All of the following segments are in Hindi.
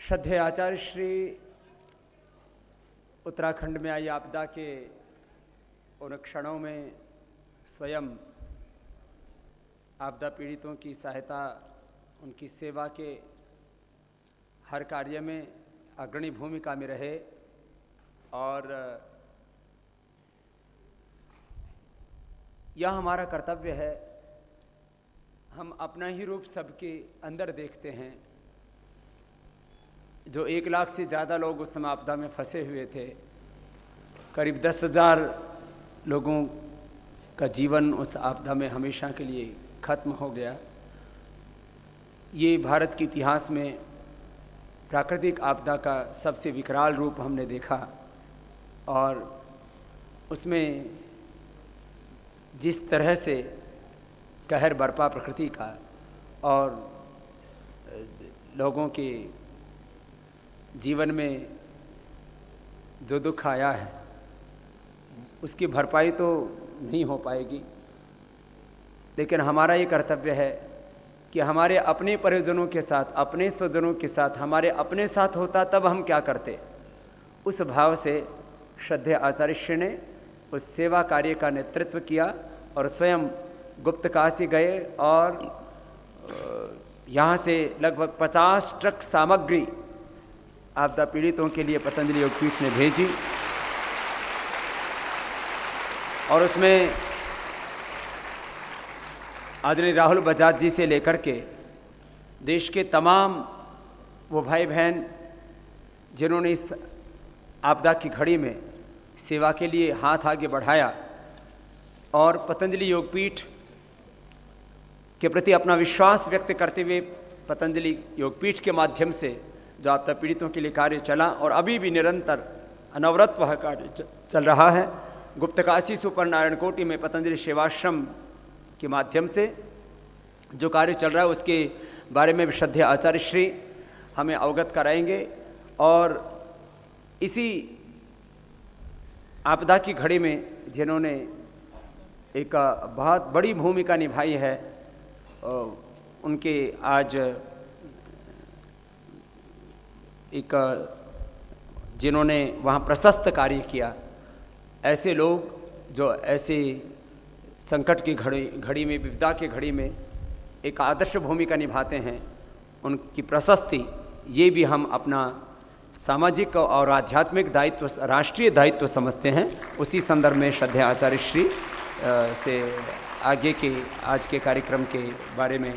श्रद्धेय आचार्य श्री उत्तराखंड में आई आपदा के उन क्षणों में स्वयं आपदा पीड़ितों की सहायता, उनकी सेवा के हर कार्य में अग्रणी भूमिका में रहे और यह हमारा कर्तव्य है। हम अपना ही रूप सबके अंदर देखते हैं। जो 1 लाख से ज़्यादा लोग उस समय आपदा में फंसे हुए थे, करीब 10,000 लोगों का जीवन उस आपदा में हमेशा के लिए खत्म हो गया। ये भारत के इतिहास में प्राकृतिक आपदा का सबसे विकराल रूप हमने देखा और उसमें जिस तरह से कहर बरपा प्रकृति का और लोगों के जीवन में जो दुख आया है उसकी भरपाई तो नहीं हो पाएगी, लेकिन हमारा ये कर्तव्य है कि हमारे अपने परिजनों के साथ, अपने स्वजनों के साथ, हमारे अपने साथ होता तब हम क्या करते। उस भाव से श्रद्धेय आचार्य श्री ने उस सेवा कार्य का नेतृत्व किया और स्वयं गुप्तकाशी गए और यहाँ से लगभग 50 ट्रक सामग्री आपदा पीड़ितों के लिए पतंजलि योगपीठ ने भेजी और उसमें आदरणीय राहुल बजाज जी से लेकर के देश के तमाम वो भाई बहन जिन्होंने इस आपदा की घड़ी में सेवा के लिए हाथ आगे बढ़ाया और पतंजलि योगपीठ के प्रति अपना विश्वास व्यक्त करते हुए पतंजलि योगपीठ के माध्यम से जो आपदा पीड़ितों के लिए कार्य चला और अभी भी निरंतर अनवरत वह कार्य चल रहा है। गुप्तकाशी सुपर नारायण कोटि में पतंजलि सेवाश्रम के माध्यम से जो कार्य चल रहा है उसके बारे में भी श्रद्धेय आचार्य श्री हमें अवगत कराएंगे और इसी आपदा की घड़ी में जिन्होंने एक बहुत बड़ी भूमिका निभाई है उनके आज एक जिन्होंने वहाँ प्रशस्त कार्य किया, ऐसे लोग जो ऐसे संकट की घड़ी में, विपदा की घड़ी में एक आदर्श भूमिका निभाते हैं, उनकी प्रशस्ति ये भी हम अपना सामाजिक और आध्यात्मिक दायित्व, राष्ट्रीय दायित्व समझते हैं। उसी संदर्भ में श्रद्धेय आचार्य श्री से आगे के आज के कार्यक्रम के बारे में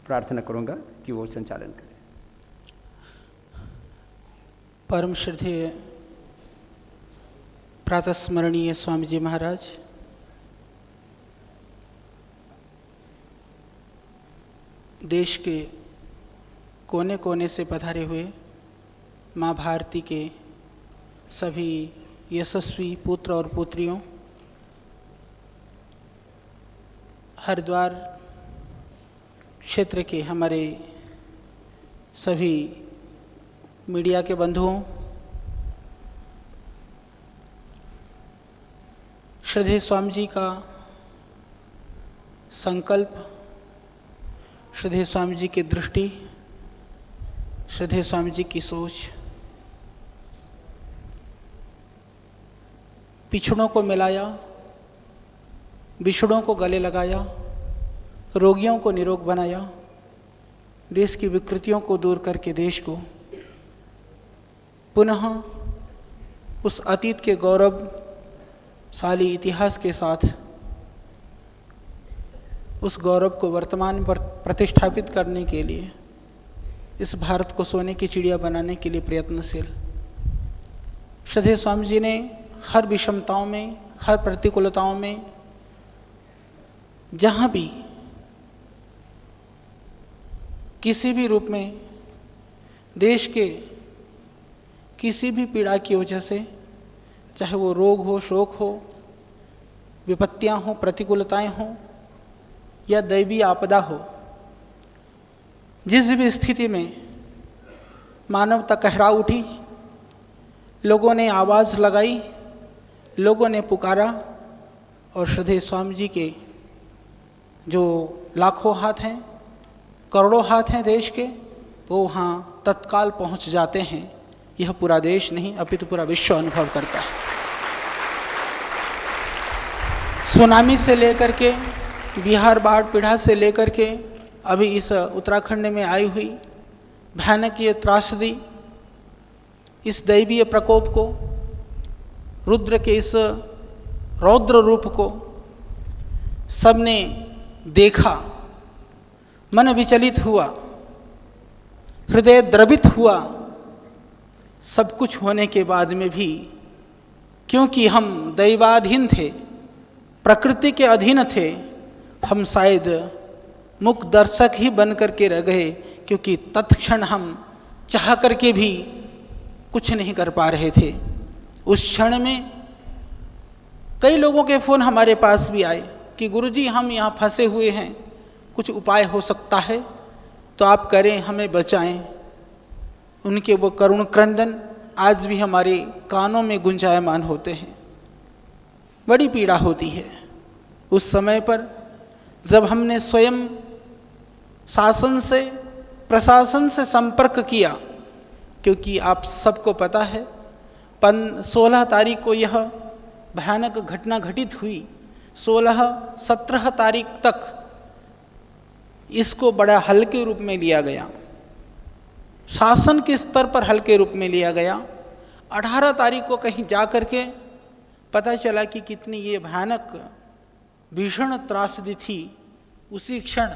प्रार्थना करूंगा कि वो संचालन करें। परम श्रद्धेय प्रातस्मरणीय स्वामी जी महाराज, देश के कोने कोने से पधारे हुए माँ भारती के सभी यशस्वी पुत्र और पुत्रियों, हरिद्वार क्षेत्र के हमारे सभी मीडिया के बंधुओं, श्रद्धेय स्वामी जी का संकल्प, श्रद्धेय स्वामी जी की दृष्टि, श्रद्धेय स्वामी जी की सोच, पिछड़ों को मिलाया, बिछड़ों को गले लगाया, रोगियों को निरोग बनाया, देश की विकृतियों को दूर करके देश को पुनः उस अतीत के गौरवशाली इतिहास के साथ उस गौरव को वर्तमान पर प्रतिष्ठापित करने के लिए, इस भारत को सोने की चिड़िया बनाने के लिए प्रयत्नशील। श्रद्धेय स्वामी जी ने हर विषमताओं में, हर प्रतिकूलताओं में, जहाँ भी किसी भी रूप में देश के किसी भी पीड़ा की वजह से, चाहे वो रोग हो, शोक हो, विपत्तियां हो, प्रतिकूलताएं हो या दैवीय आपदा हो, जिस भी स्थिति में मानवता कहरा उठी, लोगों ने आवाज़ लगाई, लोगों ने पुकारा और श्रद्धेय स्वामी जी के जो लाखों हाथ हैं, करोड़ों हाथ हैं देश के, वो वहाँ तत्काल पहुँच जाते हैं। यह पूरा देश नहीं अपितु पूरा विश्व अनुभव करता है। सुनामी से लेकर के, बिहार बाढ़ पीड़ा से लेकर के अभी इस उत्तराखंड में आई हुई भयानक ये त्रासदी, इस दैवीय प्रकोप को, रुद्र के इस रौद्र रूप को सबने देखा, मन विचलित हुआ, हृदय द्रवित हुआ। सब कुछ होने के बाद में भी क्योंकि हम दैवाधीन थे, प्रकृति के अधीन थे, हम शायद मुख दर्शक ही बन करके रह गए, क्योंकि तत्क्षण हम चाह करके भी कुछ नहीं कर पा रहे थे। उस क्षण में कई लोगों के फ़ोन हमारे पास भी आए कि गुरुजी हम यहाँ फंसे हुए हैं, कुछ उपाय हो सकता है तो आप करें, हमें बचाएं। उनके वो करुण क्रंदन आज भी हमारे कानों में गुंजायमान होते हैं। बड़ी पीड़ा होती है उस समय पर जब हमने स्वयं शासन से, प्रशासन से संपर्क किया, क्योंकि आप सबको पता है 16 तारीख को यह भयानक घटना घटित हुई। 16-17 तारीख तक इसको बड़ा हल्के रूप में लिया गया, शासन के स्तर पर हल्के रूप में लिया गया। 18 तारीख को कहीं जा कर के पता चला कि कितनी ये भयानक भीषण त्रासदी थी। उसी क्षण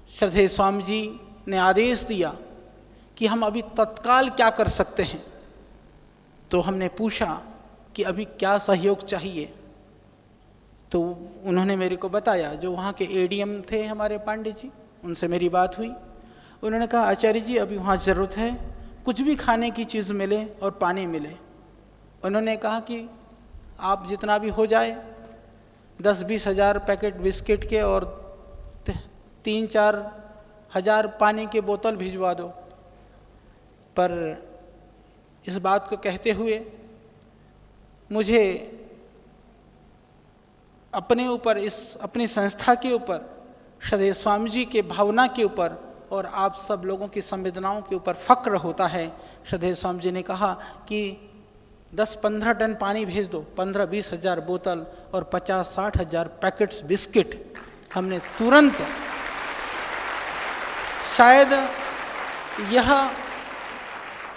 श्रद्धेय स्वामी जी ने आदेश दिया कि हम अभी तत्काल क्या कर सकते हैं। तो हमने पूछा कि अभी क्या सहयोग चाहिए, तो उन्होंने मेरे को बताया, जो वहाँ के एडीएम थे हमारे पांडे जी, उनसे मेरी बात हुई। उन्होंने कहा आचार्य जी अभी वहाँ ज़रूरत है कुछ भी खाने की चीज़ मिले और पानी मिले। उन्होंने कहा कि आप जितना भी हो जाए 10-20 हज़ार पैकेट बिस्किट के और 3-4 हज़ार पानी के बोतल भिजवा दो। पर इस बात को कहते हुए मुझे अपने ऊपर, इस अपनी संस्था के ऊपर, श्रद्धेय स्वामी जी के भावना के ऊपर और आप सब लोगों की संवेदनाओं के ऊपर फ़क्र होता है। श्रद्धेय स्वामी जी ने कहा कि 10-15 टन पानी भेज दो, 15-20 हज़ार बोतल और 50-60 हज़ार पैकेट्स बिस्किट। हमने तुरंत, शायद यह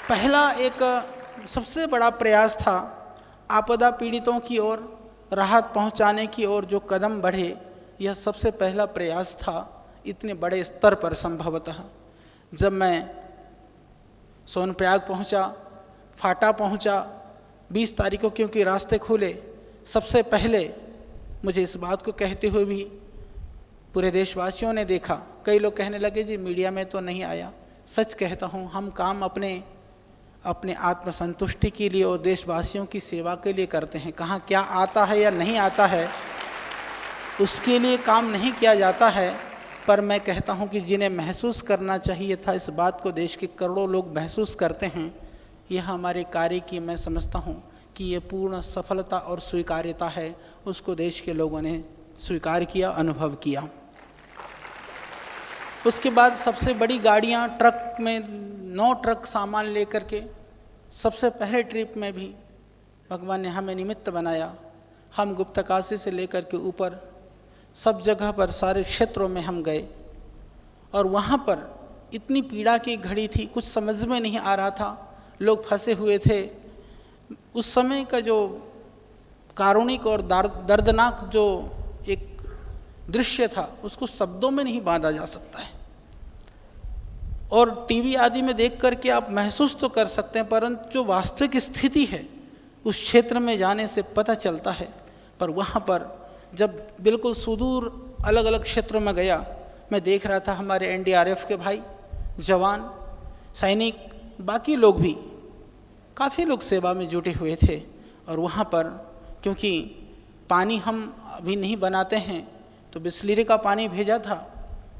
पहला एक सबसे बड़ा प्रयास था आपदा पीड़ितों की ओर राहत पहुंचाने की ओर जो कदम बढ़े, यह सबसे पहला प्रयास था इतने बड़े स्तर पर। संभवतः जब मैं सोनप्रयाग पहुंचा, फाटा पहुंचा 20 तारीख को, क्योंकि रास्ते खुले, सबसे पहले मुझे इस बात को कहते हुए भी पूरे देशवासियों ने देखा। कई लोग कहने लगे जी मीडिया में तो नहीं आया। सच कहता हूँ, हम काम अपने आत्मसंतुष्टि के लिए और देशवासियों की सेवा के लिए करते हैं। कहाँ क्या आता है या नहीं आता है उसके लिए काम नहीं किया जाता है। पर मैं कहता हूँ कि जिन्हें महसूस करना चाहिए था, इस बात को देश के करोड़ों लोग महसूस करते हैं। यह हमारे कार्य की, मैं समझता हूँ कि ये पूर्ण सफलता और स्वीकार्यता है। उसको देश के लोगों ने स्वीकार किया, अनुभव किया। उसके बाद सबसे बड़ी गाड़ियाँ, ट्रक में 9 ट्रक सामान लेकर के सबसे पहले ट्रिप में भी भगवान ने हमें निमित्त बनाया। हम गुप्तकाशी से लेकर के ऊपर सब जगह पर, सारे क्षेत्रों में हम गए और वहाँ पर इतनी पीड़ा की घड़ी थी, कुछ समझ में नहीं आ रहा था। लोग फंसे हुए थे। उस समय का जो कारुणिक और दर्दनाक जो एक दृश्य था, उसको शब्दों में नहीं बांधा जा सकता है। और टीवी आदि में देख करके आप महसूस तो कर सकते हैं, परंतु जो वास्तविक स्थिति है उस क्षेत्र में जाने से पता चलता है। पर वहाँ पर जब बिल्कुल सुदूर अलग अलग क्षेत्रों में गया, मैं देख रहा था हमारे एनडीआरएफ के भाई, जवान, सैनिक, बाकी लोग भी, काफ़ी लोग सेवा में जुटे हुए थे। और वहाँ पर क्योंकि पानी हम अभी नहीं बनाते हैं, तो बिस्लरी का पानी भेजा था,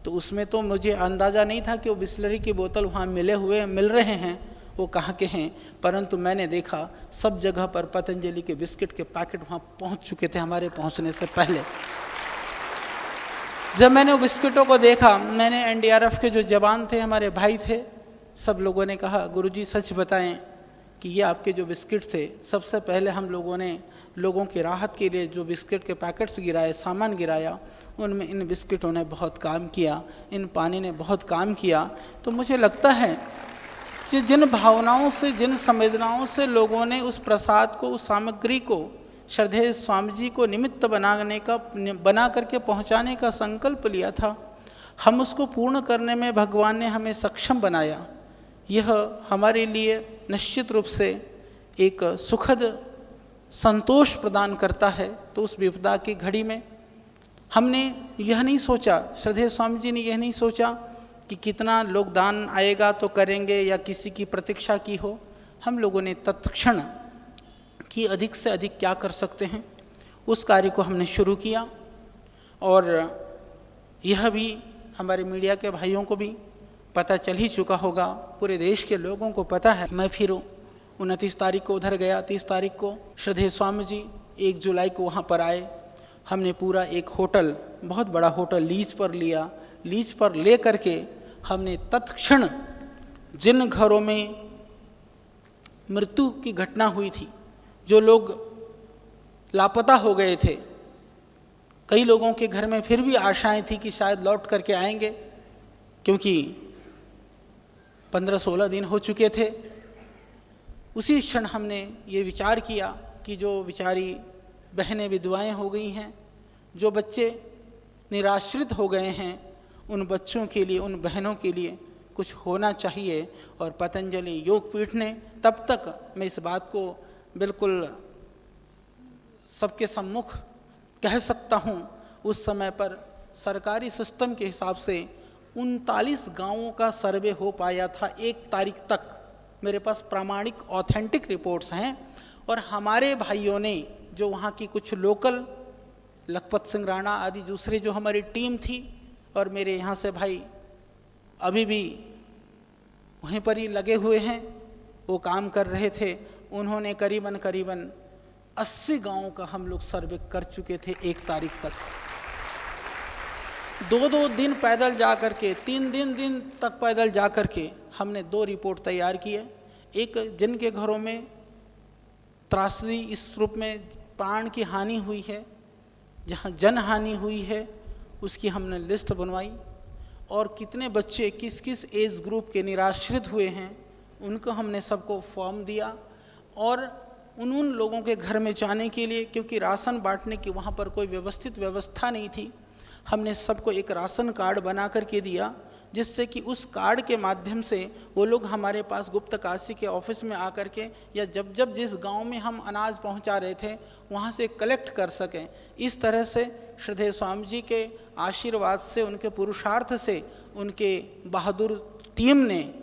तो उसमें तो मुझे अंदाज़ा नहीं था कि वो बिस्लरी की बोतल वहाँ मिल रहे हैं, वो कहाँ के हैं। परंतु मैंने देखा सब जगह पर पतंजलि के बिस्किट के पैकेट वहाँ पहुँच चुके थे हमारे पहुँचने से पहले। जब मैंने वो बिस्किटों को देखा, मैंने एनडीआरएफ के जो जवान थे, हमारे भाई थे, सब लोगों ने कहा गुरुजी सच बताएं कि ये आपके जो बिस्किट थे, सबसे पहले हम लोगों ने लोगों की राहत के लिए जो बिस्किट के पैकेट्स गिराए, सामान गिराया, उनमें इन बिस्किटों ने बहुत काम किया, इन पानी ने बहुत काम किया। तो मुझे लगता है कि जिन भावनाओं से, जिन संवेदनाओं से लोगों ने उस प्रसाद को, उस सामग्री को श्रद्धेय स्वामी जी को निमित्त बना करके पहुंचाने का संकल्प लिया था, हम उसको पूर्ण करने में भगवान ने हमें सक्षम बनाया। यह हमारे लिए निश्चित रूप से एक सुखद संतोष प्रदान करता है। तो उस विपदा की घड़ी में हमने यह नहीं सोचा, श्रद्धेय स्वामी जी ने यह नहीं सोचा कि कितना लोग दान आएगा तो करेंगे या किसी की प्रतीक्षा की हो। हम लोगों ने तत्क्षण कि अधिक से अधिक क्या कर सकते हैं, उस कार्य को हमने शुरू किया। और यह भी हमारे मीडिया के भाइयों को भी पता चल ही चुका होगा, पूरे देश के लोगों को पता है। मैं फिर 29 तारीख को उधर गया, 30 तारीख को श्रद्धेय स्वामी जी 1 जुलाई को वहाँ पर आए। हमने पूरा एक होटल, बहुत बड़ा होटल लीज पर लिया। लीज पर ले करके हमने तत्क्षण जिन घरों में मृत्यु की घटना हुई थी, जो लोग लापता हो गए थे, कई लोगों के घर में फिर भी आशाएं थी कि शायद लौट करके आएंगे, क्योंकि 15-16 दिन हो चुके थे। उसी क्षण हमने ये विचार किया कि जो बेचारी बहनें विधवाएं हो गई हैं, जो बच्चे निराश्रित हो गए हैं, उन बच्चों के लिए, उन बहनों के लिए कुछ होना चाहिए। और पतंजलि योगपीठ ने, तब तक मैं इस बात को बिल्कुल सबके सम्मुख कह सकता हूँ, उस समय पर सरकारी सिस्टम के हिसाब से 39 गांवों का सर्वे हो पाया था 1 तारीख तक। मेरे पास प्रामाणिक ऑथेंटिक रिपोर्ट्स हैं। और हमारे भाइयों ने, जो वहाँ की कुछ लोकल, लखपत सिंह राणा आदि दूसरे जो हमारी टीम थी, और मेरे यहाँ से भाई अभी भी वहीं पर ही लगे हुए हैं, वो काम कर रहे थे। उन्होंने करीबन 80 गांवों का हम लोग सर्वे कर चुके थे 1 तारीख तक। 2-2 दिन पैदल जा कर के, 3 दिन तक पैदल जा कर के हमने 2 रिपोर्ट तैयार किए। एक, जिनके घरों में त्रासदी इस रूप में प्राण की हानि हुई है, जहाँ जन हानि हुई है, उसकी हमने लिस्ट बनवाई। और कितने बच्चे किस किस एज ग्रुप के निराश्रित हुए हैं, उनको हमने सबको फॉर्म दिया। और उन लोगों के घर में जाने के लिए, क्योंकि राशन बांटने की वहाँ पर कोई व्यवस्थित व्यवस्था नहीं थी, हमने सबको एक राशन कार्ड बना करके दिया, जिससे कि उस कार्ड के माध्यम से वो लोग हमारे पास गुप्त काशी के ऑफिस में आकर के, या जब जिस गांव में हम अनाज पहुंचा रहे थे वहाँ से कलेक्ट कर सकें। इस तरह से श्रद्धेय स्वामी जी के आशीर्वाद से, उनके पुरुषार्थ से, उनके बहादुर टीम ने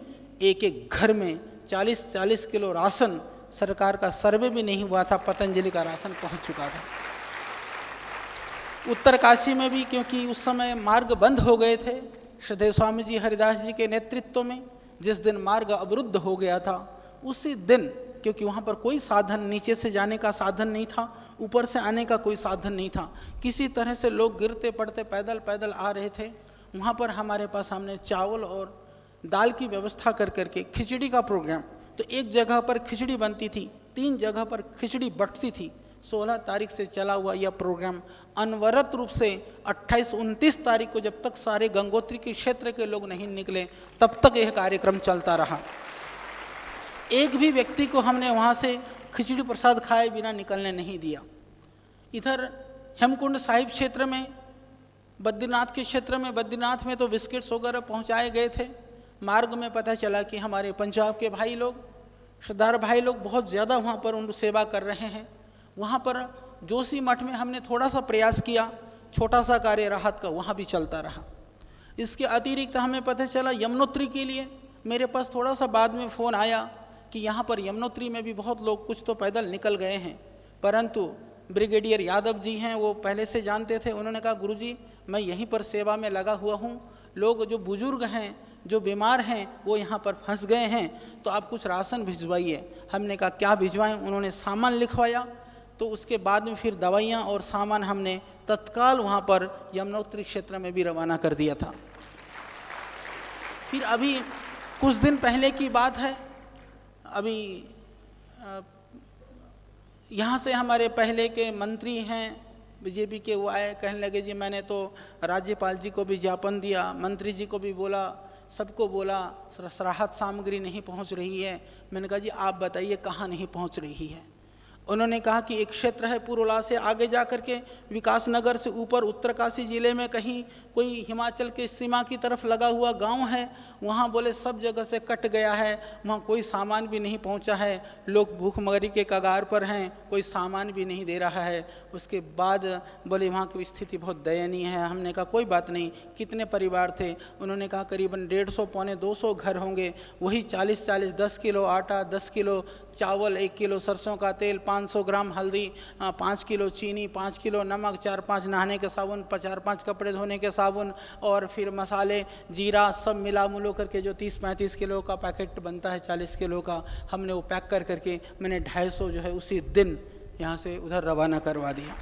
एक घर में 40-40 किलो राशन, सरकार का सर्वे भी नहीं हुआ था, पतंजलि का राशन पहुंच चुका था। उत्तर काशी में भी, क्योंकि उस समय मार्ग बंद हो गए थे, श्रद्धेय स्वामी जी हरिदास जी के नेतृत्व में जिस दिन मार्ग अवरुद्ध हो गया था, उसी दिन, क्योंकि वहाँ पर कोई साधन, नीचे से जाने का साधन नहीं था, ऊपर से आने का कोई साधन नहीं था, किसी तरह से लोग गिरते पड़ते पैदल आ रहे थे। वहाँ पर हमारे पास हमने चावल और दाल की व्यवस्था कर करके खिचड़ी का प्रोग्राम, तो एक जगह पर खिचड़ी बनती थी, 3 जगह पर खिचड़ी बंटती थी। 16 तारीख से चला हुआ यह प्रोग्राम अनवरत रूप से 28-29 तारीख को, जब तक सारे गंगोत्री के क्षेत्र के लोग नहीं निकले, तब तक यह कार्यक्रम चलता रहा। एक भी व्यक्ति को हमने वहाँ से खिचड़ी प्रसाद खाए बिना निकलने नहीं दिया। इधर हेमकुंड साहिब क्षेत्र में, बद्रीनाथ के क्षेत्र में, बद्रीनाथ में तो बिस्किट्स वगैरह पहुँचाए गए थे। मार्ग में पता चला कि हमारे पंजाब के भाई लोग, श्रद्धार भाई लोग बहुत ज़्यादा वहाँ पर उन सेवा कर रहे हैं। वहाँ पर जोशी मठ में हमने थोड़ा सा प्रयास किया, छोटा सा कार्य राहत का, वहाँ भी चलता रहा। इसके अतिरिक्त हमें पता चला यमुनोत्री के लिए, मेरे पास थोड़ा सा बाद में फ़ोन आया कि यहाँ पर यमुनोत्री में भी बहुत लोग कुछ तो पैदल निकल गए हैं, परंतु ब्रिगेडियर यादव जी हैं, वो पहले से जानते थे। उन्होंने कहा गुरुजी मैं यहीं पर सेवा में लगा हुआ हूँ, लोग जो बुजुर्ग हैं, जो बीमार हैं, वो यहाँ पर फंस गए हैं, तो आप कुछ राशन भिजवाइए। हमने कहा क्या भिजवाएं? उन्होंने सामान लिखवाया, तो उसके बाद में फिर दवाइयाँ और सामान हमने तत्काल वहाँ पर यमुनोत्री क्षेत्र में भी रवाना कर दिया था। फिर अभी कुछ दिन पहले की बात है, अभी यहाँ से हमारे पहले के मंत्री हैं बीजेपी के, वो आए, कहने लगे जी मैंने तो राज्यपाल जी को भी ज्ञापन दिया, मंत्री जी को भी बोला, सबको बोला, राहत सामग्री नहीं पहुँच रही है। मैंने कहा जी आप बताइए कहाँ नहीं पहुँच रही है। उन्होंने कहा कि एक क्षेत्र है पुरोला से आगे जा कर के विकासनगर से ऊपर उत्तरकाशी जिले में कहीं कोई हिमाचल के सीमा की तरफ लगा हुआ गांव है, वहाँ बोले सब जगह से कट गया है, वहाँ कोई सामान भी नहीं पहुँचा है, लोग भूखमरी के कगार पर हैं, कोई सामान भी नहीं दे रहा है। उसके बाद बोले वहाँ की स्थिति बहुत दयनीय है। हमने कहा कोई बात नहीं, कितने परिवार थे? उन्होंने कहा करीबन 150 पौने 200 घर होंगे, वही 40-40 10 किलो आटा, 10 किलो चावल, 1 किलो सरसों का तेल, 500 ग्राम हल्दी, 5 किलो चीनी, 5 किलो नमक, 4-5 नहाने के साबुन, 4-5 कपड़े धोने के साबुन, और फिर मसाले, जीरा, सब मिला मुलो करके जो 30-35 किलो का पैकेट बनता है 40 किलो का, हमने वो पैक कर करके मैंने 250 जो है उसी दिन यहाँ से उधर रवाना करवा दिया।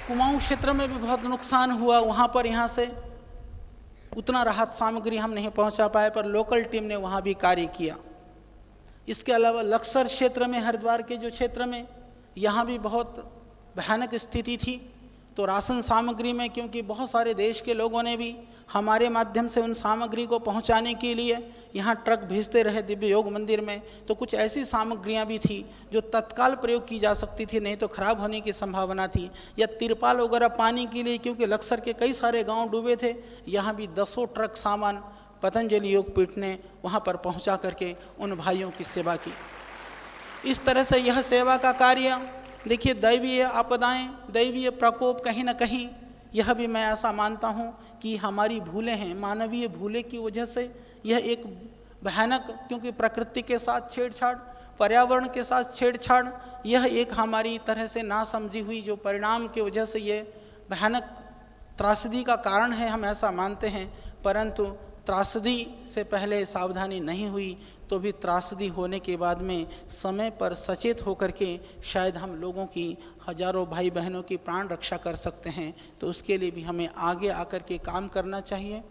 कुमाऊं क्षेत्र में भी बहुत नुकसान हुआ, वहाँ पर यहाँ से उतना राहत सामग्री हम नहीं पहुँचा पाए, पर लोकल टीम ने वहाँ भी कार्य किया। इसके अलावा लक्सर क्षेत्र में, हरिद्वार के जो क्षेत्र में, यहाँ भी बहुत भयानक स्थिति थी। तो राशन सामग्री में, क्योंकि बहुत सारे देश के लोगों ने भी हमारे माध्यम से उन सामग्री को पहुंचाने के लिए यहाँ ट्रक भेजते रहे दिव्य योग मंदिर में, तो कुछ ऐसी सामग्रियाँ भी थी जो तत्काल प्रयोग की जा सकती थी, नहीं तो खराब होने की संभावना थी। या तिरपाल वगैरह पानी के लिए, क्योंकि लक्सर के कई सारे गाँव डूबे थे, यहाँ भी 10 ट्रक सामान पतंजलि योगपीठ ने वहाँ पर पहुँचा करके उन भाइयों की सेवा की। इस तरह से यह सेवा का कार्य, देखिए दैवीय आपदाएं, दैवीय प्रकोप, कहीं ना कहीं यह भी मैं ऐसा मानता हूँ कि हमारी भूलें हैं, मानवीय भूलें की वजह से यह एक भयानक, क्योंकि प्रकृति के साथ छेड़छाड़, पर्यावरण के साथ छेड़छाड़, यह एक हमारी तरह से नासमझी हुई जो परिणाम की वजह से ये भयानक त्रासदी का कारण है, हम ऐसा मानते हैं। परंतु त्रासदी से पहले सावधानी नहीं हुई तो भी त्रासदी होने के बाद में समय पर सचेत होकर के शायद हम लोगों की, हजारों भाई बहनों की प्राण रक्षा कर सकते हैं। तो उसके लिए भी हमें आगे आकर के काम करना चाहिए।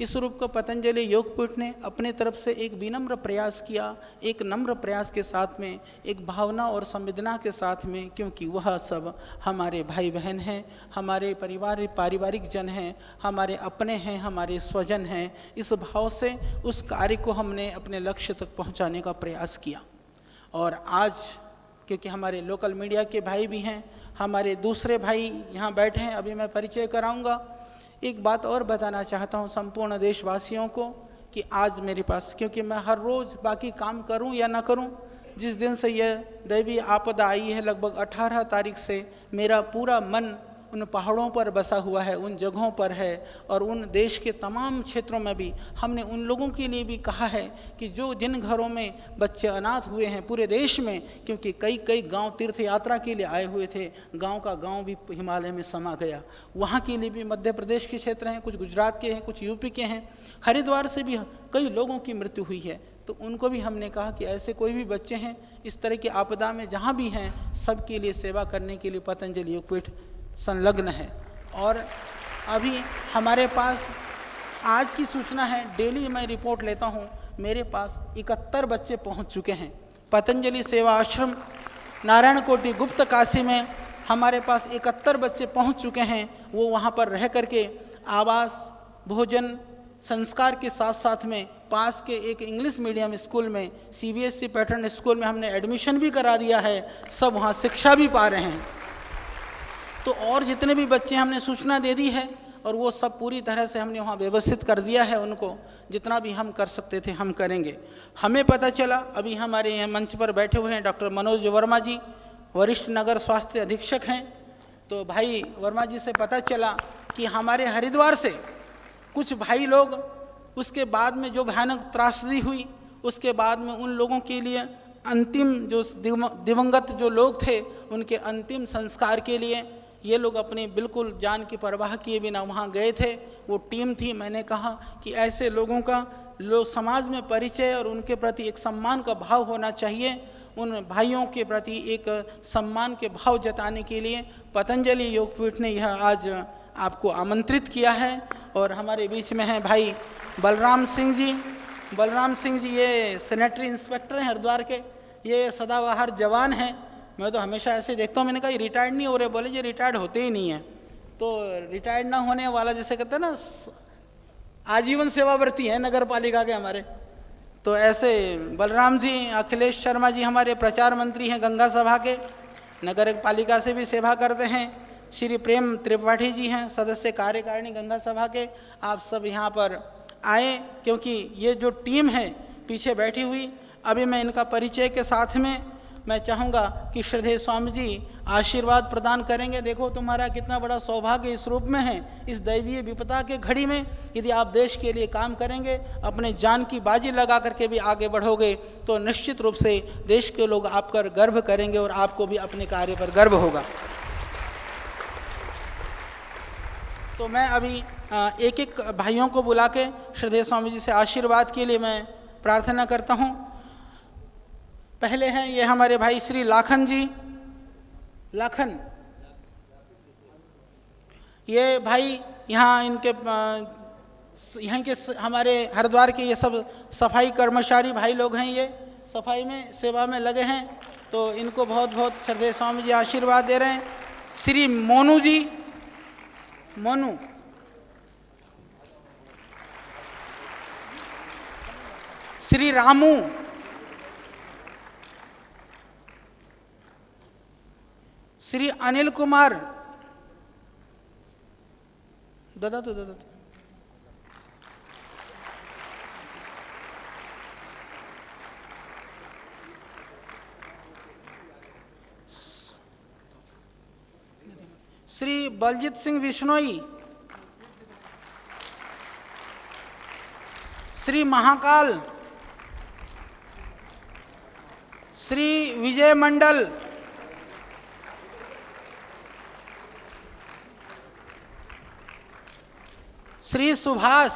इस रूप को पतंजलि योगपीठ ने अपने तरफ से एक विनम्र प्रयास किया, एक नम्र प्रयास के साथ में, एक भावना और संवेदना के साथ में, क्योंकि वह सब हमारे भाई बहन हैं, हमारे पारिवारिक जन हैं, हमारे अपने हैं, हमारे स्वजन हैं। इस भाव से उस कार्य को हमने अपने लक्ष्य तक पहुंचाने का प्रयास किया। और आज क्योंकि हमारे लोकल मीडिया के भाई भी हैं, हमारे दूसरे भाई यहाँ बैठे हैं, अभी मैं परिचय कराऊँगा। एक बात और बताना चाहता हूँ संपूर्ण देशवासियों को कि आज मेरे पास, क्योंकि मैं हर रोज़ बाकी काम करूँ या ना करूँ, जिस दिन से यह दैवीय आपदा आई है लगभग 18 तारीख से मेरा पूरा मन उन पहाड़ों पर बसा हुआ है, उन जगहों पर है। और उन देश के तमाम क्षेत्रों में भी हमने उन लोगों के लिए भी कहा है कि जो जिन घरों में बच्चे अनाथ हुए हैं पूरे देश में, क्योंकि कई गांव तीर्थ यात्रा के लिए आए हुए थे, गांव का गांव भी हिमालय में समा गया, वहाँ के लिए भी मध्य प्रदेश के क्षेत्र हैं, कुछ गुजरात के हैं, कुछ यूपी के हैं, हरिद्वार से भी कई लोगों की मृत्यु हुई है। तो उनको भी हमने कहा कि ऐसे कोई भी बच्चे हैं इस तरह की आपदा में जहाँ भी हैं, सबके लिए सेवा करने के लिए पतंजलि योगपीठ संलग्न है। और अभी हमारे पास आज की सूचना है, डेली मैं रिपोर्ट लेता हूँ, मेरे पास 71 बच्चे पहुँच चुके हैं। पतंजलि सेवा आश्रम नारायण कोटि गुप्त काशी में हमारे पास 71 बच्चे पहुँच चुके हैं। वो वहाँ पर रह करके आवास, भोजन, संस्कार के साथ साथ में पास के एक इंग्लिश मीडियम स्कूल में, CBSE पैटर्न स्कूल में हमने एडमिशन भी करा दिया है, सब वहाँ शिक्षा भी पा रहे हैं। तो और जितने भी बच्चे हमने सूचना दे दी है और वो सब पूरी तरह से हमने वहाँ व्यवस्थित कर दिया है उनको, जितना भी हम कर सकते थे हम करेंगे। हमें पता चला, अभी हमारे यहाँ मंच पर बैठे हुए हैं डॉक्टर मनोज वर्मा जी, वरिष्ठ नगर स्वास्थ्य अधीक्षक हैं। तो भाई वर्मा जी से पता चला कि हमारे हरिद्वार से कुछ भाई लोग, उसके बाद में जो भयानक त्रासदी हुई, उसके बाद में उन लोगों के लिए अंतिम जो दिवंगत जो लोग थे उनके अंतिम संस्कार के लिए ये लोग अपनी बिल्कुल जान की परवाह किए बिना वहाँ गए थे। वो टीम थी। मैंने कहा कि ऐसे लोगों का समाज में परिचय और उनके प्रति एक सम्मान का भाव होना चाहिए। उन भाइयों के प्रति एक सम्मान के भाव जताने के लिए पतंजलि योगपीठ ने यह आज आपको आमंत्रित किया है। और हमारे बीच में हैं भाई बलराम सिंह जी। बलराम सिंह जी ये सैनिटरी इंस्पेक्टर हैं हरिद्वार के, ये सदाबहार जवान हैं। मैं तो हमेशा ऐसे देखता हूँ, मैंने कहा ये रिटायर्ड नहीं हो रहे, बोले ये रिटायर्ड होते ही नहीं है। तो रिटायर्ड ना होने वाला जैसे कहते हैं ना, आजीवन सेवावर्ती है नगर पालिका के हमारे। तो ऐसे बलराम जी, अखिलेश शर्मा जी हमारे प्रचार मंत्री हैं गंगा सभा के, नगर पालिका से भी सेवा करते हैं। श्री प्रेम त्रिपाठी जी हैं सदस्य कार्यकारिणी गंगा सभा के। आप सब यहाँ पर आए क्योंकि ये जो टीम है पीछे बैठी हुई, अभी मैं इनका परिचय के साथ में मैं चाहूँगा कि श्रद्धेय स्वामी जी आशीर्वाद प्रदान करेंगे। देखो तुम्हारा कितना बड़ा सौभाग्य इस रूप में है, इस दैवीय विपदा के घड़ी में यदि आप देश के लिए काम करेंगे, अपने जान की बाजी लगा करके भी आगे बढ़ोगे तो निश्चित रूप से देश के लोग आप पर गर्व करेंगे और आपको भी अपने कार्य पर गर्व होगा। तो मैं अभी एक एक भाइयों को बुला के श्रद्धेय स्वामी जी से आशीर्वाद के लिए मैं प्रार्थना करता हूँ। पहले हैं ये हमारे भाई श्री लाखन जी। लाखन ये भाई यहाँ इनके यहाँ के हमारे हरिद्वार के ये सब सफाई कर्मचारी भाई लोग हैं, ये सफाई में सेवा में लगे हैं। तो इनको बहुत बहुत श्रद्धेय स्वामी जी आशीर्वाद दे रहे हैं। श्री मोनू जी, मोनू, श्री रामू, श्री अनिल कुमार, दादा तो दादा तो श्री बलजीत सिंह बिश्नोई, श्री महाकाल, श्री विजय मंडल, श्री सुभाष,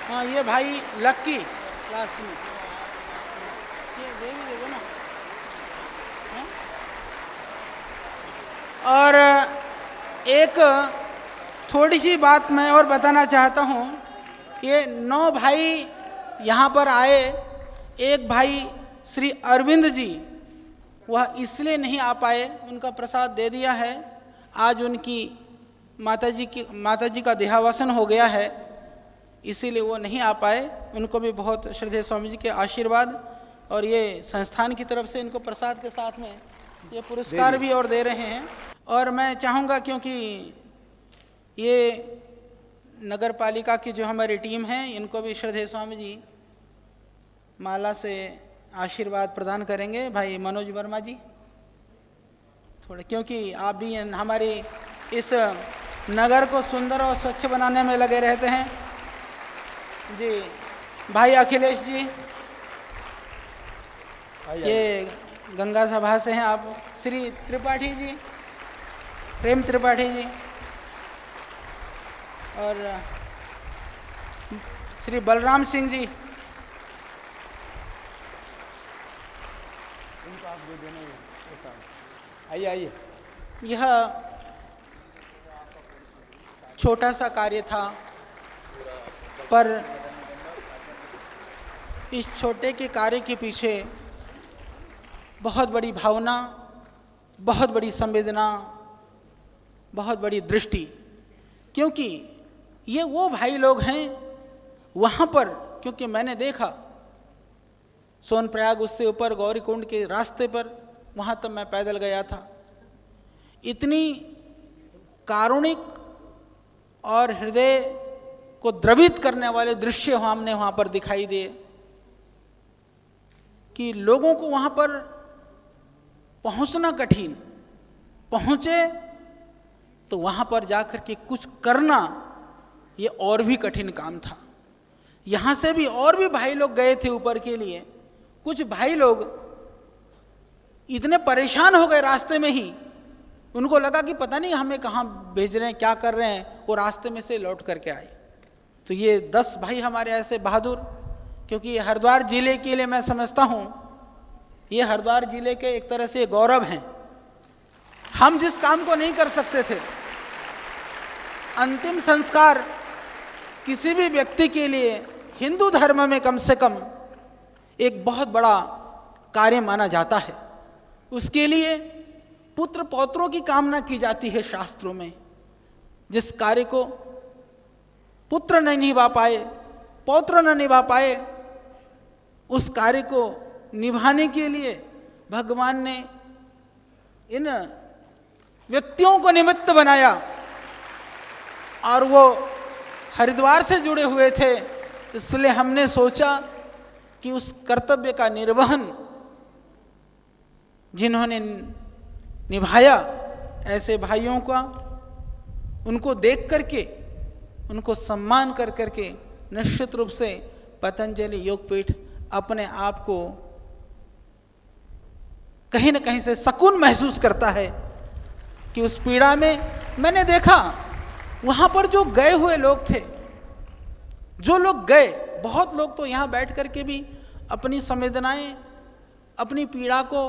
हाँ ये भाई लक्की लास्ट में ये दे भी देगा ना। और एक थोड़ी सी बात मैं और बताना चाहता हूँ। ये 9 भाई यहाँ पर आए, एक भाई श्री अरविंद जी वह इसलिए नहीं आ पाए, उनका प्रसाद दे दिया है। आज उनकी माताजी का देहावसान हो गया है, इसीलिए वो नहीं आ पाए। उनको भी बहुत श्रद्धेय स्वामी जी के आशीर्वाद और ये संस्थान की तरफ से इनको प्रसाद के साथ में ये पुरस्कार भी और दे रहे हैं। और मैं चाहूँगा क्योंकि ये नगर पालिका की जो हमारी टीम है इनको भी श्रद्धेय स्वामी जी माला से आशीर्वाद प्रदान करेंगे। भाई मनोज वर्मा जी थोड़ा, क्योंकि आप भी हमारी इस नगर को सुंदर और स्वच्छ बनाने में लगे रहते हैं। जी भाई अखिलेश जी, ये गंगा सभा से हैं आप। श्री त्रिपाठी जी, प्रेम त्रिपाठी जी, और श्री बलराम सिंह जी। आइए आइए। यह छोटा सा कार्य था, पर इस छोटे के कार्य के पीछे बहुत बड़ी भावना, बहुत बड़ी संवेदना, बहुत बड़ी दृष्टि, क्योंकि ये वो भाई लोग हैं वहाँ पर, क्योंकि मैंने देखा सोनप्रयाग, उससे ऊपर गौरीकुंड के रास्ते पर, वहाँ तक मैं पैदल गया था। इतनी कारुणिक और हृदय को द्रवित करने वाले दृश्य हमने वहाँ पर दिखाई दिए कि लोगों को वहाँ पर पहुँचना कठिन, पहुँचे तो वहाँ पर जाकर के कुछ करना ये और भी कठिन काम था। यहाँ से भी और भी भाई लोग गए थे ऊपर के लिए। कुछ भाई लोग इतने परेशान हो गए रास्ते में ही, उनको लगा कि पता नहीं हमें कहाँ भेज रहे हैं, क्या कर रहे हैं, वो रास्ते में से लौट करके आए। तो ये 10 भाई हमारे ऐसे बहादुर, क्योंकि ये हरिद्वार जिले के लिए मैं समझता हूँ, ये हरिद्वार जिले के एक तरह से गौरव हैं। हम जिस काम को नहीं कर सकते थे, अंतिम संस्कार किसी भी व्यक्ति के लिए हिंदू धर्म में कम से कम एक बहुत बड़ा कार्य माना जाता है। उसके लिए पुत्र पौत्रों की कामना की जाती है शास्त्रों में। जिस कार्य को पुत्र नहीं निभा पाए, पौत्र न निभा पाए, उस कार्य को निभाने के लिए भगवान ने इन व्यक्तियों को निमित्त बनाया, और वो हरिद्वार से जुड़े हुए थे। इसलिए हमने सोचा कि उस कर्तव्य का निर्वहन जिन्होंने निभाया, ऐसे भाइयों का, उनको देख करके, उनको सम्मान कर करके निश्चित रूप से पतंजलि योगपीठ अपने आप को कहीं न कहीं से सुकून महसूस करता है कि उस पीड़ा में मैंने देखा वहाँ पर जो गए हुए लोग थे, जो लोग गए, बहुत लोग तो यहाँ बैठ करके भी अपनी संवेदनाएं, अपनी पीड़ा को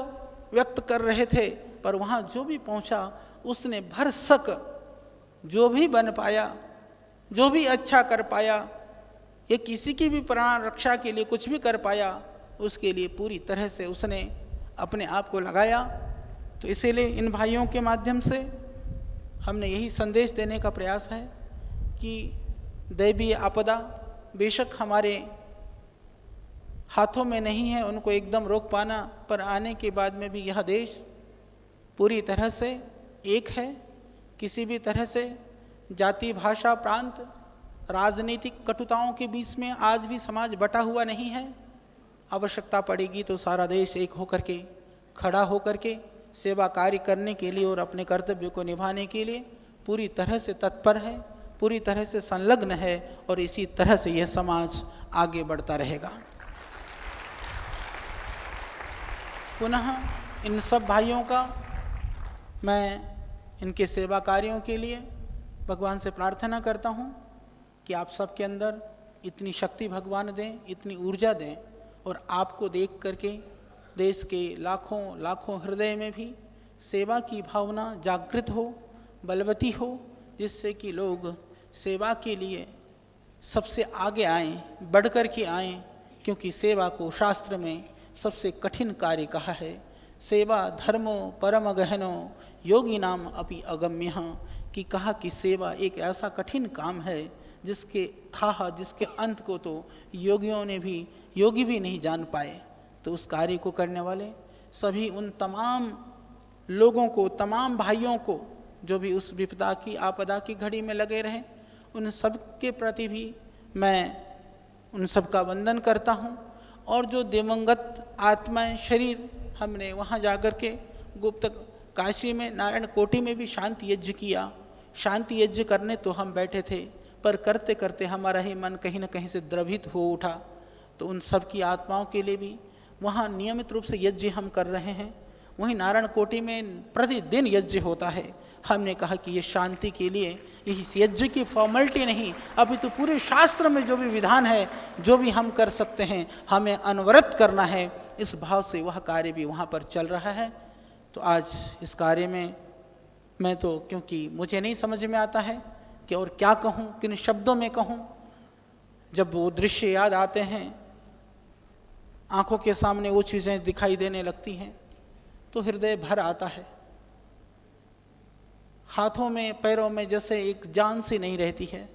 व्यक्त कर रहे थे, पर वहाँ जो भी पहुँचा उसने भरसक जो भी बन पाया, जो भी अच्छा कर पाया, ये किसी की भी प्राण रक्षा के लिए कुछ भी कर पाया, उसके लिए पूरी तरह से उसने अपने आप को लगाया। तो इसीलिए इन भाइयों के माध्यम से हमने यही संदेश देने का प्रयास है कि दैवीय आपदा बेशक हमारे हाथों में नहीं है उनको एकदम रोक पाना, पर आने के बाद में भी यह देश पूरी तरह से एक है। किसी भी तरह से जाति, भाषा, प्रांत, राजनीतिक कटुताओं के बीच में आज भी समाज बटा हुआ नहीं है। आवश्यकता पड़ेगी तो सारा देश एक होकर के, खड़ा होकर के सेवा कार्य करने के लिए और अपने कर्तव्य को निभाने के लिए पूरी तरह से तत्पर है, पूरी तरह से संलग्न है, और इसी तरह से यह समाज आगे बढ़ता रहेगा। पुनः इन सब भाइयों का मैं इनके सेवा कार्यों के लिए भगवान से प्रार्थना करता हूँ कि आप सबके अंदर इतनी शक्ति भगवान दें, इतनी ऊर्जा दें, और आपको देख करके देश के लाखों लाखों हृदय में भी सेवा की भावना जागृत हो, बलवती हो, जिससे कि लोग सेवा के लिए सबसे आगे आएं, बढ़कर के आएं, क्योंकि सेवा को शास्त्र में सबसे कठिन कार्य कहा है। सेवा धर्मो परम गहनो योगी नाम अपि अगम्य, कि कहा कि सेवा एक ऐसा कठिन काम है जिसके था, जिसके अंत को तो योगी भी नहीं जान पाए। तो उस कार्य को करने वाले सभी उन तमाम लोगों को, तमाम भाइयों को जो भी उस विपदा की, आपदा की घड़ी में लगे रहें, उन सब के प्रति भी मैं उन सब का वंदन करता हूँ। और जो दिवंगत आत्माएं, शरीर, हमने वहाँ जाकर के गुप्त काशी में, नारायण कोटि में भी शांति यज्ञ किया, शांति यज्ञ करने तो हम बैठे थे, पर करते करते हमारा ही मन कहीं न कहीं से द्रवित हो उठा। तो उन सब की आत्माओं के लिए भी वहाँ नियमित रूप से यज्ञ हम कर रहे हैं। वहीं नारायण कोटि में प्रतिदिन यज्ञ होता है। हमने कहा कि ये शांति के लिए इस यज्ञ की फॉर्मेलिटी नहीं, अभी तो पूरे शास्त्र में जो भी विधान है, जो भी हम कर सकते हैं, हमें अनवरत करना है। इस भाव से वह कार्य भी वहाँ पर चल रहा है। तो आज इस कार्य में मैं तो, क्योंकि मुझे नहीं समझ में आता है कि और क्या कहूँ, किन शब्दों में कहूँ। जब वो दृश्य याद आते हैं, आंखों के सामने वो चीज़ें दिखाई देने लगती हैं, तो हृदय भर आता है। हाथों में पैरों में जैसे एक जान सी नहीं रहती है,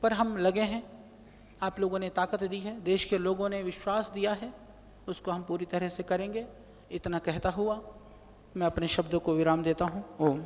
पर हम लगे हैं। आप लोगों ने ताकत दी है, देश के लोगों ने विश्वास दिया है, उसको हम पूरी तरह से करेंगे। इतना कहता हुआ मैं अपने शब्दों को विराम देता हूँ। ओम।